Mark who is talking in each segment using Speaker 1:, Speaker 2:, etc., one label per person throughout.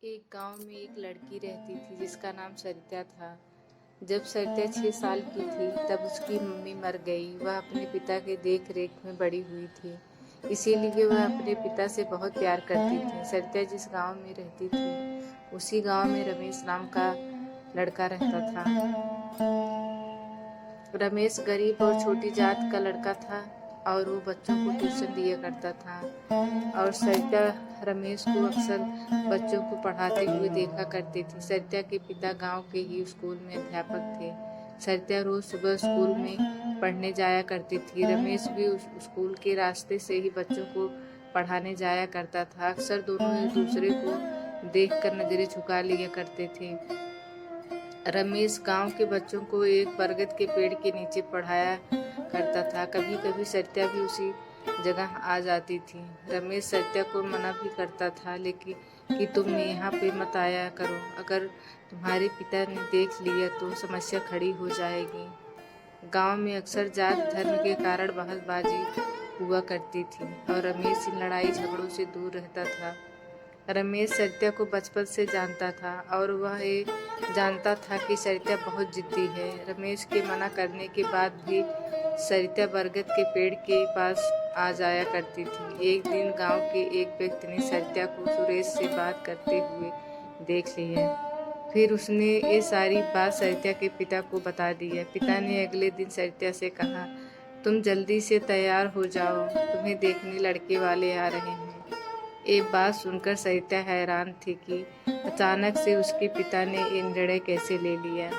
Speaker 1: एक गांव में एक लड़की रहती थी जिसका नाम सरिता था। जब सरिता 6 साल की थी तब उसकी मम्मी मर गई। वह अपने पिता के देख रेख में बड़ी हुई थी, इसीलिए वह अपने पिता से बहुत प्यार करती थी। सरिता जिस गांव में रहती थी उसी गांव में रमेश नाम का लड़का रहता था। रमेश गरीब और छोटी जात का लड़का था और वो बच्चों को ट्यूशन दिया करता था। और सरिता रमेश को अक्सर बच्चों को पढ़ाते हुए देखा करती थी। सरिता के पिता गांव के ही स्कूल में अध्यापक थे। सरिता रोज सुबह स्कूल में पढ़ने जाया करती थी। रमेश भी उस स्कूल के रास्ते से ही बच्चों को पढ़ाने जाया करता था। अक्सर दोनों एक दूसरे को देखकर नजरें झुका लिया करते थे। रमेश गांव के बच्चों को एक बरगद के पेड़ के नीचे पढ़ाया करता था। कभी कभी सरिता भी उसी जगह आ जाती थी। रमेश सरिता को मना भी करता था लेकिन कि तुम यहाँ पे मत आया करो, अगर तुम्हारे पिता ने देख लिया तो समस्या खड़ी हो जाएगी। गांव में अक्सर जात धर्म के कारण बहसबाजी हुआ करती थी और रमेश इन लड़ाई झगड़ों से दूर रहता था। रमेश सरिता को बचपन से जानता था और वह ये जानता था कि सरिता बहुत जिद्दी है। रमेश के मना करने के बाद भी सरिता बरगद के पेड़ के पास आ जाया करती थी। एक दिन गांव के एक व्यक्ति ने सरिता को सुरेश से बात करते हुए देख लिया। फिर उसने ये सारी बात सरिता के पिता को बता दी। पिता ने अगले दिन सरिता से कहा, तुम जल्दी से तैयार हो जाओ, तुम्हें देखने लड़के वाले आ रहे हैं। ये बात सुनकर सरिता हैरान थी कि अचानक से उसके पिता ने ये निर्णय कैसे ले लिया।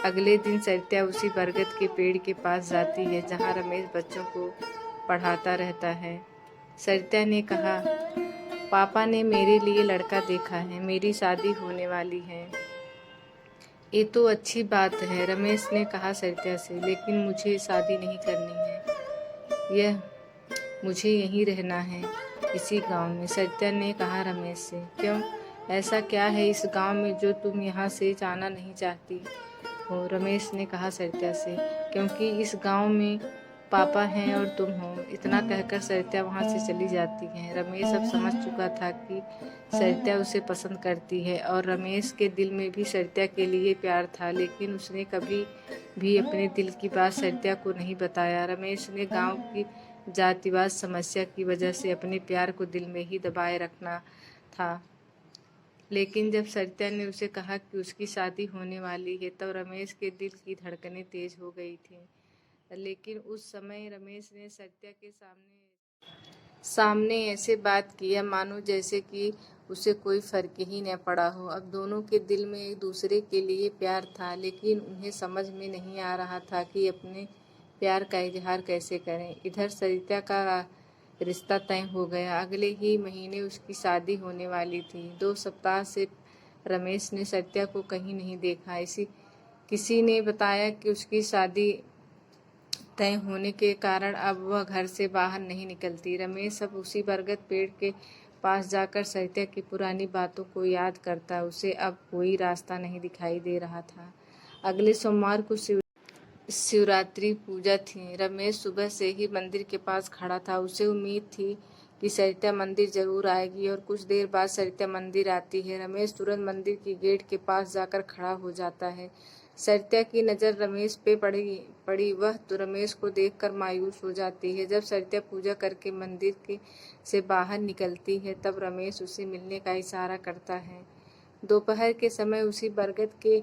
Speaker 1: अगले दिन सरिता उसी बरगद के पेड़ के पास जाती है जहाँ रमेश बच्चों को पढ़ाता रहता है। सरिता ने कहा, पापा ने मेरे लिए लड़का देखा है, मेरी शादी होने वाली है। ये तो अच्छी बात है, रमेश ने कहा सरिता से, लेकिन मुझे शादी नहीं करनी है, यह मुझे यहीं रहना है इसी गांव में। सरिता ने कहा रमेश से, क्यों, ऐसा क्या है इस गांव में जो तुम यहाँ से जाना नहीं चाहती हो? रमेश ने कहा सरिता से, क्योंकि इस गांव में पापा हैं और तुम हो। इतना कहकर सरिता वहाँ से चली जाती है। रमेश अब समझ चुका था कि सरिता उसे पसंद करती है और रमेश के दिल में भी सरिता के लिए प्यार था, लेकिन उसने कभी भी अपने दिल की बात सरिता को नहीं बताया। रमेश ने गांव की जातिवाद समस्या की वजह से अपने प्यार को दिल में ही दबाए रखना था। लेकिन जब सरिता ने उसे कहा कि उसकी शादी होने वाली है तब रमेश के दिल की धड़कनें तेज हो गई थीं। लेकिन उस समय रमेश ने सरिता के सामने ऐसे बात किया मानो जैसे कि उसे कोई फर्क ही न पड़ा हो। अब दोनों के दिल में एक दूसरे के लिए प्यार था, लेकिन उन्हें समझ में नहीं आ रहा था कि अपने प्यार का इजहार कैसे करें। इधर सरिता का रिश्ता तय हो गया। अगले ही महीने उसकी शादी होने वाली थी। 2 सप्ताह से रमेश ने सरिता को कहीं नहीं देखा। किसी ने बताया कि उसकी शादी तय होने के कारण अब वह घर से बाहर नहीं निकलती। रमेश अब उसी बरगद पेड़ के पास जाकर सरिता की पुरानी बातों को याद करता। उसे अब कोई रास्ता नहीं दिखाई दे रहा था। अगले सोमवार को शिवरात्रि पूजा थी। रमेश सुबह से ही मंदिर के पास खड़ा था। उसे उम्मीद थी कि सरिता मंदिर जरूर आएगी और कुछ देर बाद सरिता मंदिर आती है। रमेश तुरंत मंदिर की गेट के पास जाकर खड़ा हो जाता है। सरिता की नज़र रमेश पे पड़ी वह तो रमेश को देखकर मायूस हो जाती है। जब सरिता पूजा करके मंदिर से बाहर निकलती है तब रमेश उसे मिलने का इशारा करता है। दोपहर के समय उसी बरगद के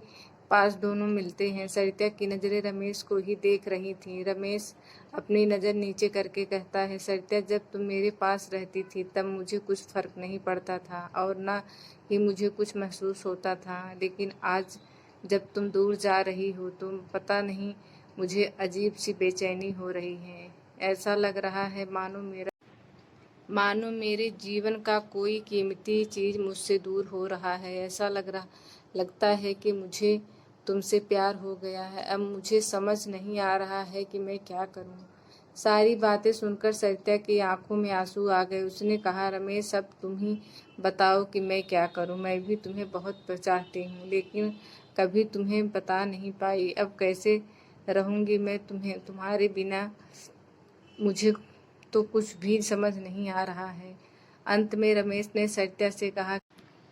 Speaker 1: पास दोनों मिलते हैं। सरिता की नज़रें रमेश को ही देख रही थीं। रमेश अपनी नज़र नीचे करके कहता है, सरिता, जब तुम मेरे पास रहती थी तब मुझे कुछ फर्क नहीं पड़ता था और न ही मुझे कुछ महसूस होता था, लेकिन आज जब तुम दूर जा रही हो तो पता नहीं मुझे अजीब सी बेचैनी हो रही है। ऐसा लग रहा है मानो मेरे जीवन का कोई कीमती चीज़ मुझसे दूर हो रहा है। ऐसा लगता है कि मुझे तुमसे प्यार हो गया है। अब मुझे समझ नहीं आ रहा है कि मैं क्या करूं। सारी बातें सुनकर सरिता की आंखों में आंसू आ गए। उसने कहा, रमेश, अब तुम ही बताओ कि मैं क्या करूं। मैं भी तुम्हें बहुत चाहती हूँ, लेकिन कभी तुम्हें बता नहीं पाई। अब कैसे रहूंगी मैं तुम्हारे बिना? मुझे तो कुछ भी समझ नहीं आ रहा है। अंत में रमेश ने सरिता से कहा,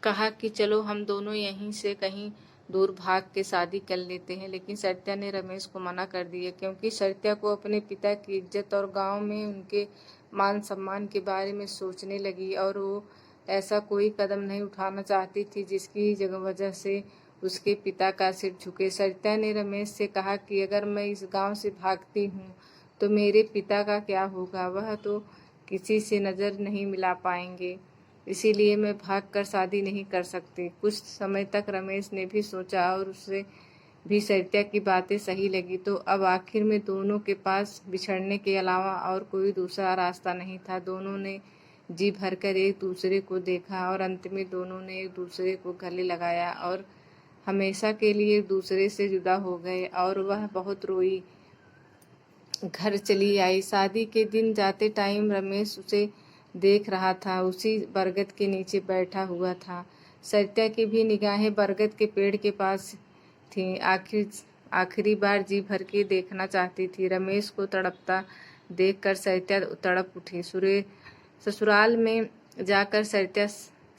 Speaker 1: कहा कि चलो हम दोनों यहीं से कहीं दूर भाग के शादी कर लेते हैं, लेकिन सरिता ने रमेश को मना कर दिया क्योंकि सरिता को अपने पिता की इज्जत और गांव में उनके मान सम्मान के बारे में सोचने लगी और वो ऐसा कोई कदम नहीं उठाना चाहती थी जिसकी वजह से उसके पिता का सिर झुके। सरिता ने रमेश से कहा कि अगर मैं इस गांव से भागती हूँ तो मेरे पिता का क्या होगा, वह तो किसी से नज़र नहीं मिला पाएंगे, इसीलिए मैं भागकर शादी नहीं कर सकती। कुछ समय तक रमेश ने भी सोचा और उसे भी सरिता की बातें सही लगी, तो अब आखिर में दोनों के पास बिछड़ने के अलावा और कोई दूसरा रास्ता नहीं था। दोनों ने जी भरकर एक दूसरे को देखा और अंत में दोनों ने एक दूसरे को गले लगाया और हमेशा के लिए एक दूसरे से जुदा हो गए और वह बहुत रोई। घर चली आई। शादी के दिन जाते टाइम रमेश उसे देख रहा था, उसी बरगद के नीचे बैठा हुआ था। सरिता की भी निगाहें बरगद के पेड़ के पास थीं। आखिरी बार जी भर के देखना चाहती थी। रमेश को तड़पता देखकर सरिता तड़प उठी। ससुराल में जाकर सरिता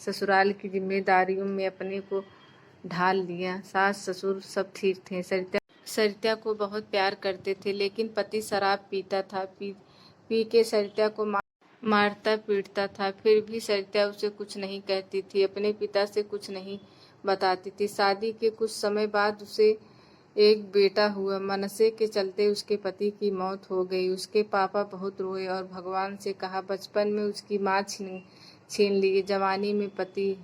Speaker 1: ससुराल की जिम्मेदारियों में अपने को ढाल लिया। सास ससुर सब ठीक थे। सरिता को बहुत प्यार करते थे, लेकिन पति शराब पीता था। पी के सरिता को मारता पीटता था। फिर भी सरिता उसे कुछ नहीं कहती थी, अपने पिता से कुछ नहीं बताती थी। शादी के कुछ समय बाद उसे एक बेटा हुआ। मनसे के चलते उसके पति की मौत हो गई। उसके पापा बहुत रोए और भगवान से कहा। बचपन में उसकी माँ छीन ली, जवानी में पति,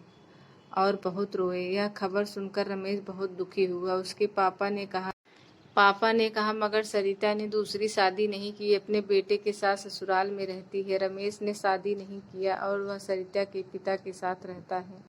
Speaker 1: और बहुत रोए। यह खबर सुनकर रमेश बहुत दुखी हुआ। उसके पापा ने कहा मगर सरिता ने दूसरी शादी नहीं की, अपने बेटे के साथ ससुराल में रहती है। रमेश ने शादी नहीं किया और वह सरिता के पिता के साथ रहता है।